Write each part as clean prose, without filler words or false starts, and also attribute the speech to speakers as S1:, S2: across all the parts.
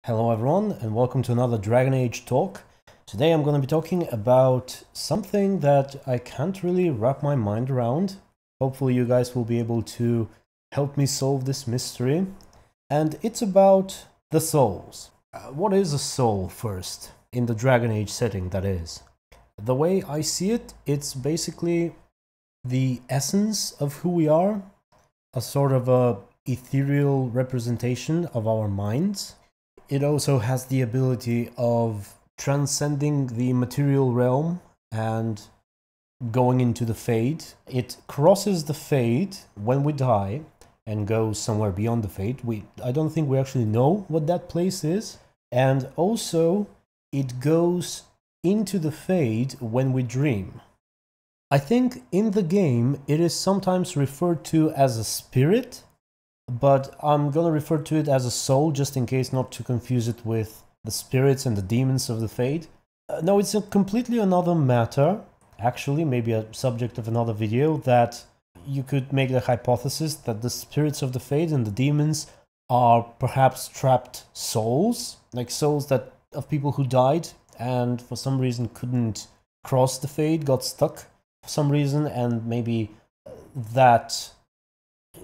S1: Hello everyone and welcome to another Dragon Age talk. Today I'm going to be talking about something that I can't really wrap my mind around. Hopefully you guys will be able to help me solve this mystery. And it's about the souls. What is a soul first? In the Dragon Age setting, that is. The way I see it, it's basically the essence of who we are. A sort of a ethereal representation of our minds. It also has the ability of transcending the material realm and going into the Fade. It crosses the Fade when we die and goes somewhere beyond the Fade. I don't think we actually know what that place is. And also, it goes into the Fade when we dream. I think in the game, it is sometimes referred to as a spirit, but I'm gonna refer to it as a soul just in case not to confuse it with the spirits and the demons of the Fade. No, it's a completely another matter, actually, maybe a subject of another video, that you could make the hypothesis that the spirits of the Fade and the demons are perhaps trapped souls, like souls that of people who died and for some reason couldn't cross the Fade, got stuck for some reason, and maybe that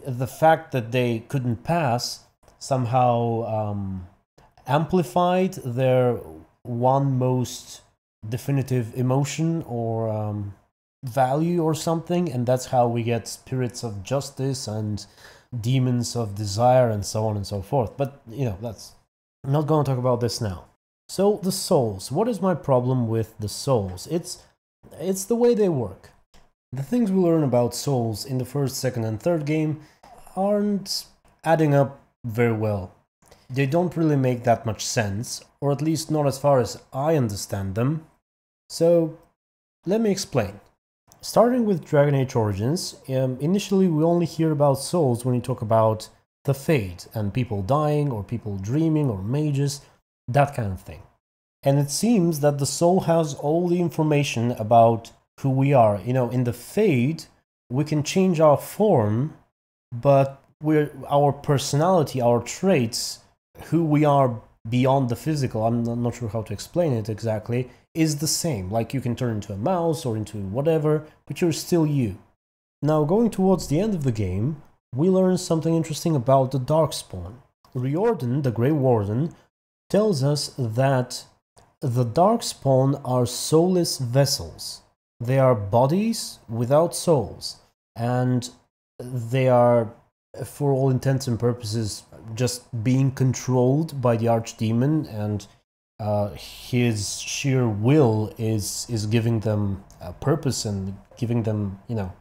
S1: the fact that they couldn't pass somehow amplified their one most definitive emotion or value or something, and that's how we get spirits of justice and demons of desire and so on and so forth. But, you know, I'm not going to talk about this now. So, the souls. What is my problem with the souls? It's the way they work. The things we learn about souls in the first, second, and third game aren't adding up very well. They don't really make that much sense, or at least not as far as I understand them. So, let me explain. Starting with Dragon Age Origins, initially we only hear about souls when you talk about the Fade, and people dying, or people dreaming, or mages, that kind of thing. And it seems that the soul has all the information about who we are. You know, in the Fade, we can change our form, but our personality, our traits, who we are beyond the physical, I'm not sure how to explain it exactly, is the same. Like you can turn into a mouse or into whatever, but you're still you. Now, going towards the end of the game, we learn something interesting about the Darkspawn. Riordan, the Grey Warden, tells us that the Darkspawn are soulless vessels. They are bodies without souls, and they are, for all intents and purposes, just being controlled by the Archdemon, and his sheer will is giving them a purpose and giving them, you know,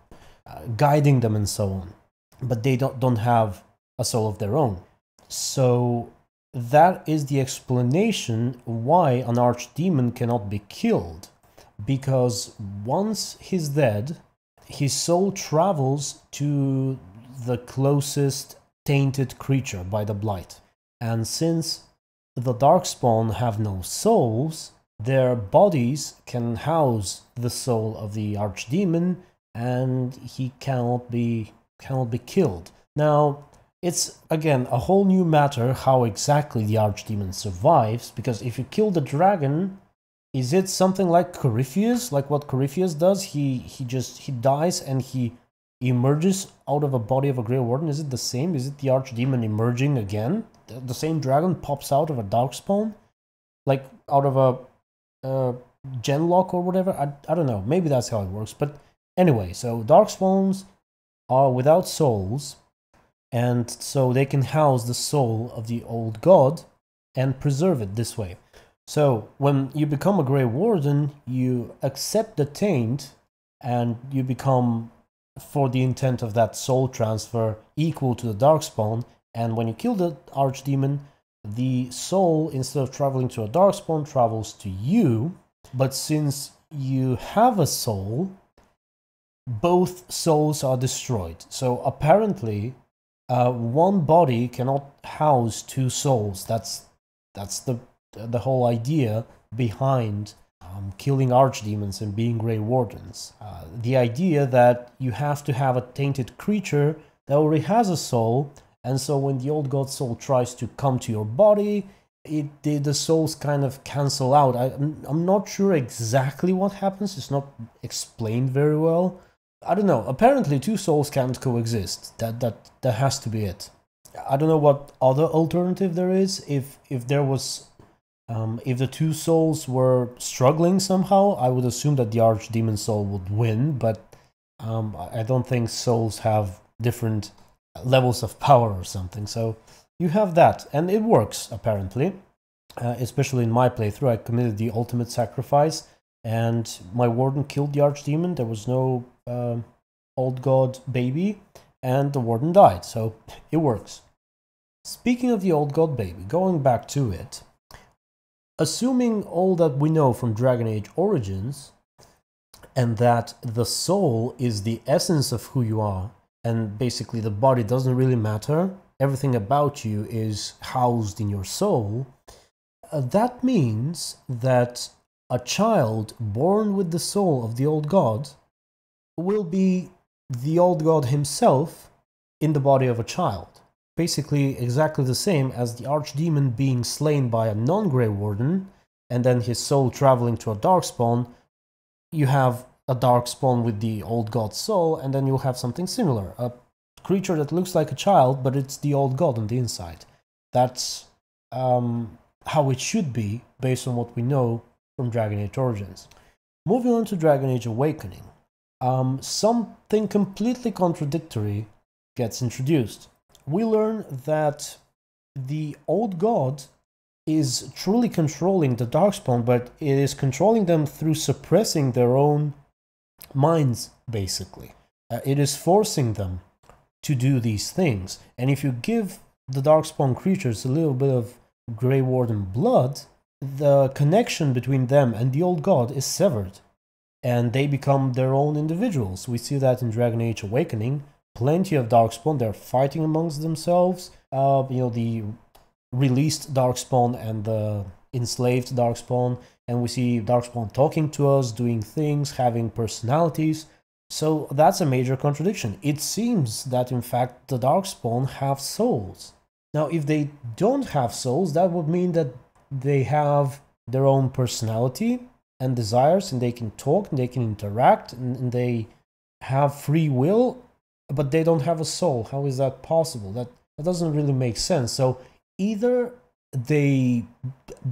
S1: guiding them and so on. But they don't have a soul of their own. So that is the explanation why an Archdemon cannot be killed. Because once he's dead, his soul travels to the closest tainted creature by the Blight. And since the Darkspawn have no souls, their bodies can house the soul of the Archdemon, and he cannot be killed. Now, it's again a whole new matter how exactly the Archdemon survives, because if you kill the dragon, is it something like Corypheus, like what Corypheus does? He dies and he emerges out of a body of a Grey Warden. Is it the same? Is it the Archdemon emerging again? The same dragon pops out of a Darkspawn? Like out of a genlock or whatever? I don't know. Maybe that's how it works. But anyway, so Darkspawns are without souls, and so they can house the soul of the old god and preserve it this way. So, when you become a Grey Warden, you accept the taint, and you become, for the intent of that soul transfer, equal to the Darkspawn, and when you kill the Archdemon, the soul, instead of traveling to a Darkspawn, travels to you, but since you have a soul, both souls are destroyed. So, apparently, one body cannot house two souls. That's the whole idea behind killing archdemons and being Grey Wardens. The idea that you have to have a tainted creature that already has a soul, and so when the old god soul tries to come to your body, the souls kind of cancel out. I'm not sure exactly what happens. It's not explained very well. I don't know. Apparently, two souls can't coexist. That has to be it. I don't know what other alternative there is. If there was, if the two souls were struggling somehow, I would assume that the Archdemon soul would win. But I don't think souls have different levels of power or something. So you have that, and it works apparently. Especially in my playthrough, I committed the ultimate sacrifice, and my warden killed the Archdemon. There was no old god baby, and the warden died, so it works. Speaking of the old god baby, going back to it, assuming all that we know from Dragon Age Origins, and that the soul is the essence of who you are, and basically the body doesn't really matter, everything about you is housed in your soul, that means that a child born with the soul of the old god will be the old god himself in the body of a child. Basically exactly the same as the Archdemon being slain by a non-Grey Warden, and then his soul traveling to a Darkspawn. You have a Darkspawn with the old god's soul, and then you'll have something similar. A creature that looks like a child, but it's the old god on the inside. That's how it should be, based on what we know from Dragon Age Origins. Moving on to Dragon Age Awakening, something completely contradictory gets introduced. We learn that the old god is truly controlling the Darkspawn, but it is controlling them through suppressing their own minds, basically. It is forcing them to do these things, and if you give the Darkspawn creatures a little bit of Grey Warden blood, the connection between them and the old god is severed, and they become their own individuals. We see that in Dragon Age Awakening. Plenty of Darkspawn, they're fighting amongst themselves. The released Darkspawn and the enslaved Darkspawn, and we see Darkspawn talking to us, doing things, having personalities. So that's a major contradiction. It seems that in fact the Darkspawn have souls. Now, if they don't have souls, that would mean that they have their own personality and desires, and they can talk, and they can interact, and they have free will, but they don't have a soul. How is that possible? That doesn't really make sense. So either they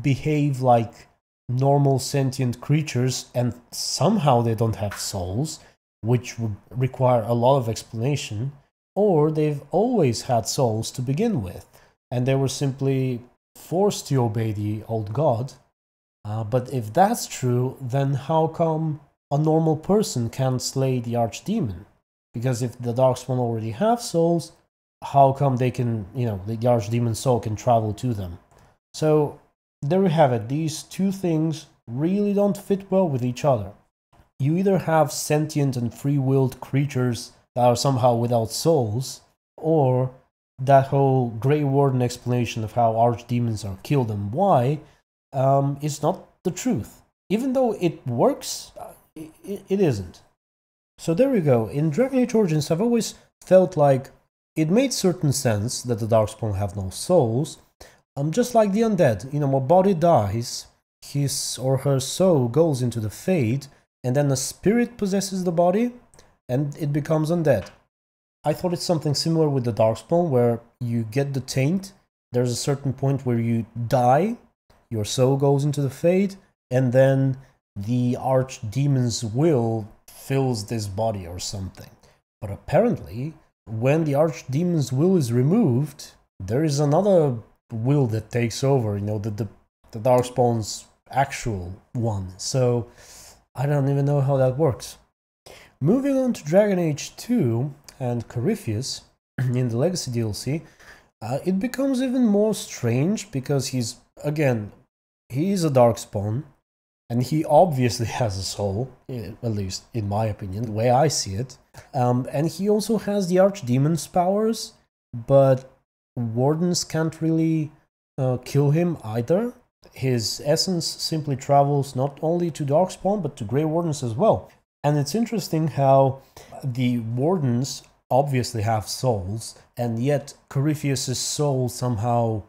S1: behave like normal sentient creatures, and somehow they don't have souls, which would require a lot of explanation, or they've always had souls to begin with, and they were simply forced to obey the old god. But if that's true, then how come a normal person can't slay the Archdemon? Because if the Darkspawn already have souls, how come they can, the Archdemon's soul can travel to them? So there we have it. These two things really don't fit well with each other. You either have sentient and free-willed creatures that are somehow without souls, or that whole Grey Warden explanation of how Archdemons are killed and why is not the truth. Even though it works, it isn't. So there we go. In Dragon Age Origins, I've always felt like it made certain sense that the Darkspawn have no souls. Just like the undead, a body dies, his or her soul goes into the Fade, and then a spirit possesses the body, and it becomes undead. I thought it's something similar with the Darkspawn, where you get the taint, there's a certain point where you die, your soul goes into the Fade, and then the Archdemon's will fills this body or something. But apparently, when the Archdemon's will is removed, there is another will that takes over, the Darkspawn's actual one. So I don't even know how that works. Moving on to Dragon Age 2 and Corypheus in the Legacy DLC, it becomes even more strange because he is a Darkspawn, and he obviously has a soul, at least in my opinion, the way I see it. And he also has the Archdemon's powers, but Wardens can't really kill him either. His essence simply travels not only to Darkspawn, but to Grey Wardens as well. And it's interesting how the Wardens obviously have souls, and yet Corypheus' soul somehow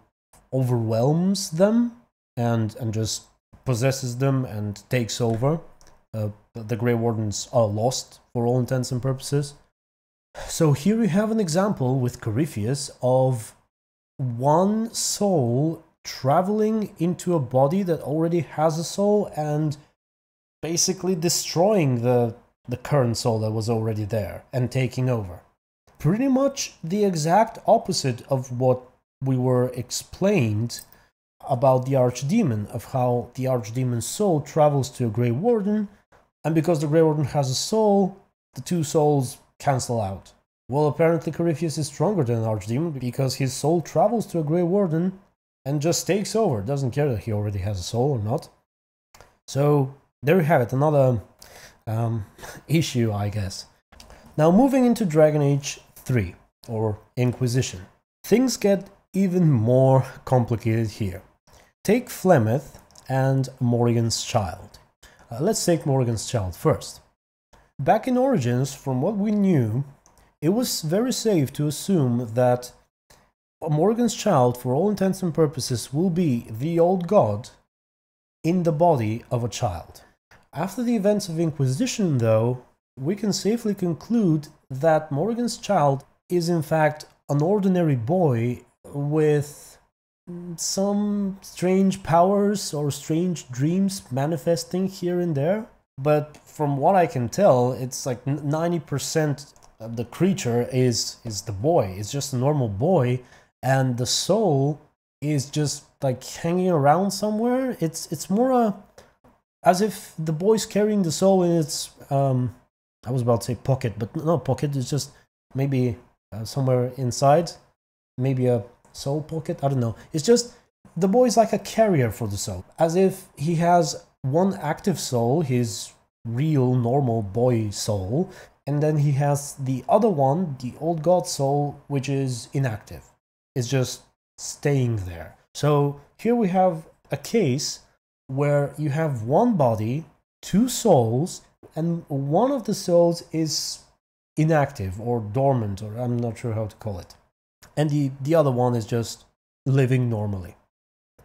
S1: overwhelms them and just possesses them and takes over. The Grey Wardens are lost for all intents and purposes. So here we have an example with Corypheus of one soul traveling into a body that already has a soul and basically destroying the current soul that was already there and taking over. Pretty much the exact opposite of what we were explained about the Archdemon, of how the Archdemon's soul travels to a Grey Warden, and because the Grey Warden has a soul, the two souls cancel out. Well, apparently Corypheus is stronger than an Archdemon because his soul travels to a Grey Warden and just takes over. Doesn't care that he already has a soul or not. So there you have it, another issue, I guess. Now moving into Dragon Age 3, or Inquisition. Things get even more complicated here. Take Flemeth and Morrigan's child. Let's take Morrigan's child first. Back in Origins, from what we knew, it was very safe to assume that Morrigan's child, for all intents and purposes, will be the old god in the body of a child. After the events of Inquisition, though, we can safely conclude that Morrigan's child is in fact an ordinary boy with some strange powers or strange dreams manifesting here and there. But from what I can tell, it's like 90% of the creature is the boy. It's just a normal boy, and the soul is just like hanging around somewhere. It's more as if the boy's carrying the soul in its I was about to say pocket, but no pocket. It's just maybe somewhere inside, maybe a soul pocket. I don't know. It's just the boy's like a carrier for the soul, as if he has one active soul, his real normal boy soul, and then he has the other one, the old god soul, which is inactive. It's just staying there. So here we have a case where you have one body, two souls, and one of the souls is inactive or dormant, or I'm not sure how to call it. And the other one is just living normally.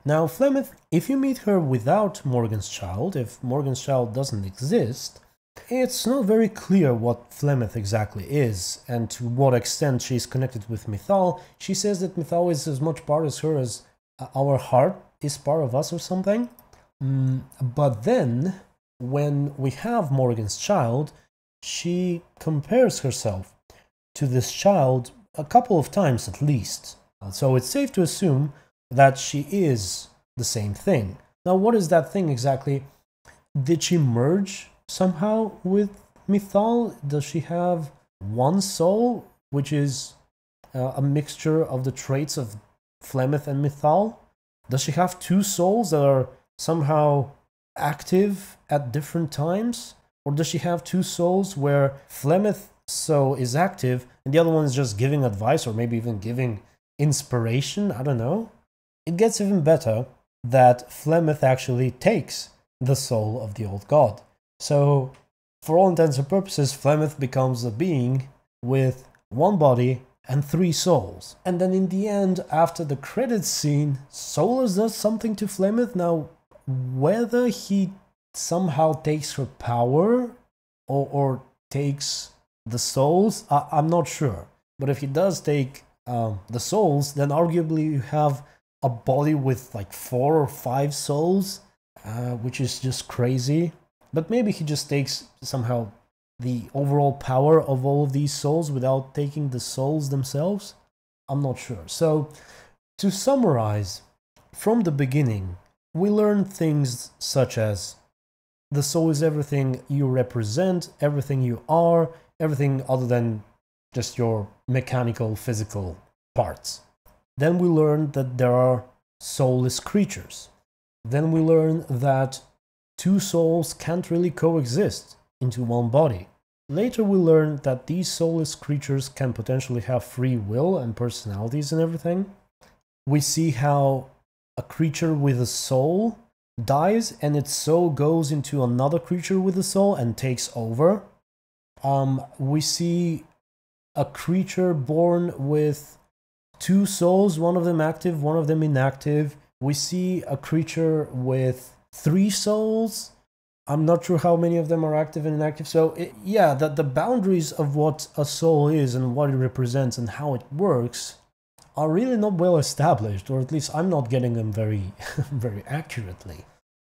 S1: Now, Flemeth, if you meet her without Morrigan's child, if Morrigan's child doesn't exist, it's not very clear what Flemeth exactly is and to what extent she's connected with Mythal. She says that Mythal is as much part of her as our heart is part of us or something. But then, when we have Morrigan's child, she compares herself to this child a couple of times at least. So it's safe to assume that she is the same thing. Now, what is that thing exactly? Did she merge somehow with Mythal? Does she have one soul, which is a mixture of the traits of Flemeth and Mythal? Does she have two souls that are somehow active at different times? Or does she have two souls where Flemeth's soul is active and the other one is just giving advice or maybe even giving inspiration? I don't know. It gets even better that Flemeth actually takes the soul of the old god. So, for all intents and purposes, Flemeth becomes a being with one body and three souls. And then in the end, after the credits scene, Solas does something to Flemeth. Now, whether he somehow takes her power or takes the souls, I'm not sure. But if he does take the souls, then arguably you have a body with like 4 or 5 souls, which is just crazy. But maybe he just takes somehow the overall power of all of these souls without taking the souls themselves. I'm not sure. So, to summarize, from the beginning, we learn things such as the soul is everything you represent, everything you are, everything other than just your mechanical, physical parts. Then we learn that there are soulless creatures. Then we learn that two souls can't really coexist into one body. Later we learn that these soulless creatures can potentially have free will and personalities and everything. We see how a creature with a soul dies and its soul goes into another creature with a soul and takes over. We see a creature born with 2 souls, one of them active, one of them inactive. We see a creature with 3 souls. I'm not sure how many of them are active and inactive. So yeah, the boundaries of what a soul is and what it represents and how it works are really not well established, or at least I'm not getting them very, very accurately.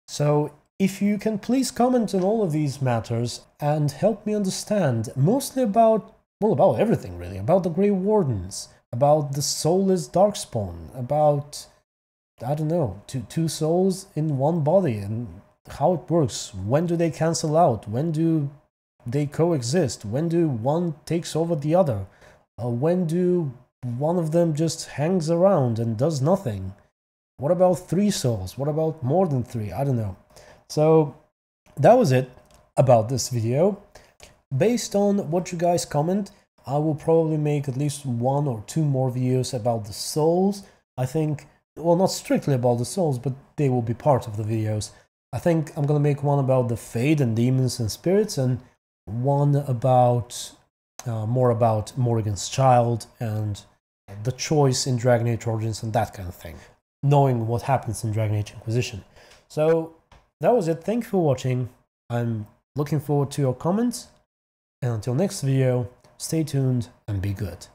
S1: So if you can please comment on all of these matters and help me understand, mostly about, well, about everything really, about the Grey Wardens, about the soulless Darkspawn, about, I don't know, two souls in one body and how it works. When do they cancel out? When do they coexist? When do one takes over the other? When do one of them just hangs around and does nothing? What about 3 souls? What about more than 3? I don't know. So that was it about this video. Based on what you guys comment, I will probably make at least 1 or 2 more videos about the souls. I think, well, not strictly about the souls, but they will be part of the videos. I think I'm gonna make one about the Fade and demons and spirits, and one about more about Morrigan's child and the choice in Dragon Age Origins and that kind of thing, knowing what happens in Dragon Age Inquisition. So that was it. Thank you for watching. I'm looking forward to your comments, and until next video, stay tuned and be good.